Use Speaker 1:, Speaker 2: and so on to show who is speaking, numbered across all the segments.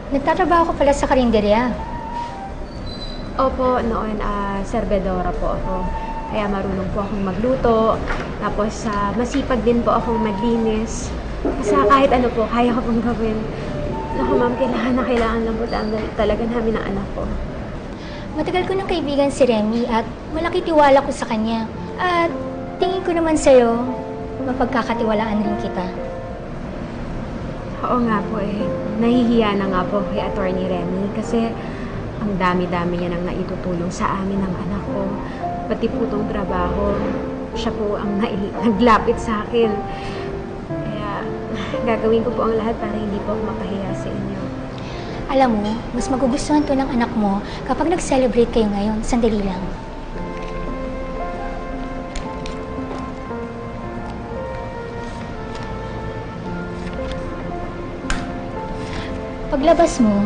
Speaker 1: Nagtatrabaho ko pala sa karinderya.
Speaker 2: Opo, noon, serbedora po ako. Kaya marunong po akong magluto. Tapos, masipag din po akong maglinis. Basta kahit ano po, kaya ko pong gawin. Naku, ma'am, kailangan lambutan talaga namin ang anak ko.
Speaker 1: Matagal ko ng kaibigan si Remy at malaki tiwala ko sa kanya. At tingin ko naman sa'yo, mapagkakatiwalaan rin kita.
Speaker 2: Oo nga po eh. Nahihiya na nga po kay Attorney Remy kasi ang dami-dami niya nang naitutulong sa amin ng anak ko. Pati po itong trabaho, siya po ang naglapit sa akin. Kaya gagawin ko po ang lahat para hindi po ako mapahiya sa inyo.
Speaker 1: Alam mo, mas magugustuhan to ng anak mo kapag nag-celebrate kayo ngayon. Sandali lang. Paglabas mo,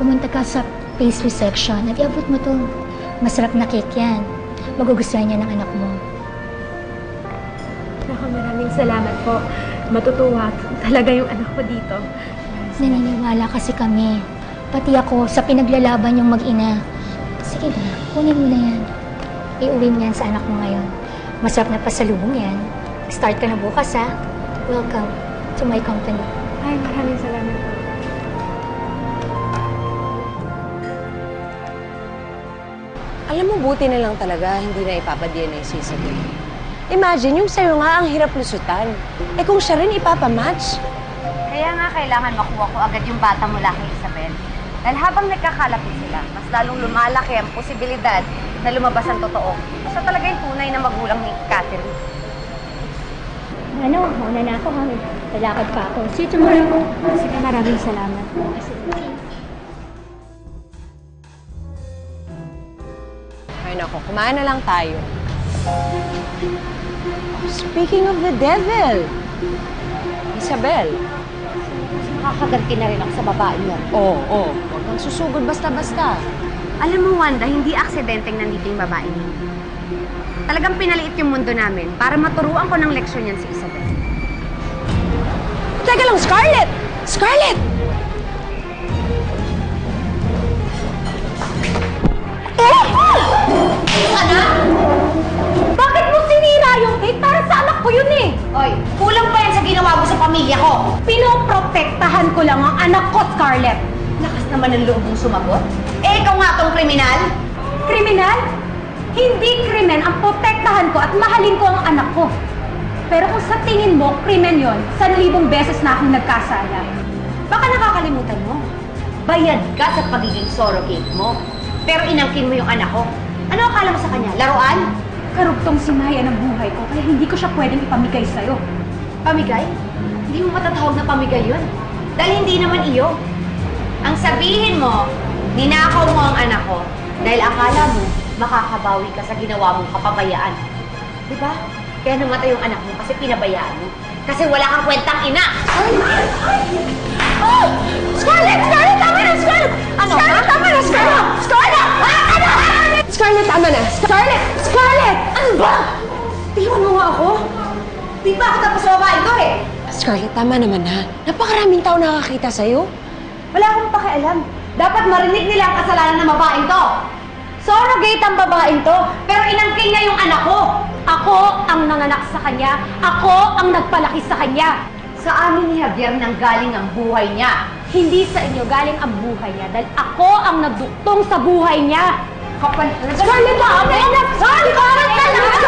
Speaker 1: pumunta ka sa pastry section at iabot mo to. Masarap na cake yan. Magugustuhan niya ng anak mo.
Speaker 2: Naku, maraming salamat po. Matutuwa talaga yung anak ko dito.
Speaker 1: Naniniwala kasi kami. Pati ako sa pinaglalaban yung mag-ina. Sige na, kunin mo na yan. Iuwi mo yan sa anak mo ngayon. Masarap na pasalubong yan. Start ka na bukas, ha? Welcome to my company.
Speaker 2: Ay, maraming salamat po.
Speaker 3: Alam mo, buti na lang talaga, hindi na ipapa-DNA si Isabel. Imagine, yung sa'yo nga ang hirap lusutan. Eh kung siya rin ipapamatch.
Speaker 4: Kaya nga kailangan makuha ko agad yung bata mula kay Isabel. Dahil habang nagkakalapit sila, mas lalong lumalaki ang posibilidad na lumabas ang totoo. Basta talaga yung tunay na magulang ni Catherine.
Speaker 1: Ano, mauna na ako, ha? Lalakad pa ako. See you tomorrow.
Speaker 2: Sige, maraming salamat.
Speaker 3: Ay nako, kumain na lang tayo. Speaking of the devil, Isabel.
Speaker 4: Makakaganti na rin ako sa babae yan.
Speaker 3: Oo. Huwag kang susugod basta-basta.
Speaker 4: Alam mo, Wanda, hindi aksidenteng nandito yung babae niya. Talagang pinaliit yung mundo namin para maturuan ko ng leksyon yan si Isabel.
Speaker 3: Teka lang, Scarlett! Scarlett!
Speaker 4: Anak! Bakit mo sinira yung date? Para sa anak ko yun eh! Oy, kulang pa yan sa ginawa mo sa pamilya ko! Pinoprotektahan ko lang ang anak ko, Scarlett! Lakas naman ng loob mong sumagot? Eh, ikaw nga tong kriminal?
Speaker 5: Kriminal? Hindi krimen ang protektahan ko at mahalin ko ang anak ko. Pero kung sa tingin mo, krimen yon, 1,000 beses na akong nagkasala.
Speaker 4: Baka nakakalimutan mo. Bayad ka sa pagiging surrogate mo. Pero inangkin mo yung anak ko. Ano akala mo sa kanya? Laruan?
Speaker 5: Karugtong sinaya ng buhay ko, kaya hindi ko siya pwedeng ipamigay sa'yo.
Speaker 4: Pamigay? Hindi mo matatawag na pamigay yun. Dahil hindi naman iyo. Ang sabihin mo, ninakaw mo ang anak ko dahil akala mo makakabawi ka sa ginawa mong kapabayaan. Diba? Kaya namatay yung anak mo kasi pinabayaan mo. Kasi wala kang kwentang ina! Oh! Scarlett! Scarlett! Tama na! Scarlett! Ano? Scarlett! Tama na! Scarlett! Scarlett! Ano?
Speaker 3: Scarlett, tama na!
Speaker 4: Scarlett! Scarlett! Ano ba? Iwan mo nga ako? Di ba ako tapos sa babae ko eh?
Speaker 3: Scarlett, tama naman na. Napakaraming tao nakakita sa'yo.
Speaker 4: Wala akong pakialam. Dapat marinig nila ang kasalanan ng babaeng to. Surrogate ang babaeng to, pero inangkin niya yung anak ko.
Speaker 5: Ako ang nanganak sa kanya. Ako ang nagpalaki sa kanya.
Speaker 4: Sa amin ni Javier nanggaling ang buhay niya.
Speaker 5: Hindi sa inyo galing ang buhay niya dahil ako ang nagduktong sa buhay niya.
Speaker 4: Kapal.
Speaker 5: Scarlett, tama na! Scarlett, tama na!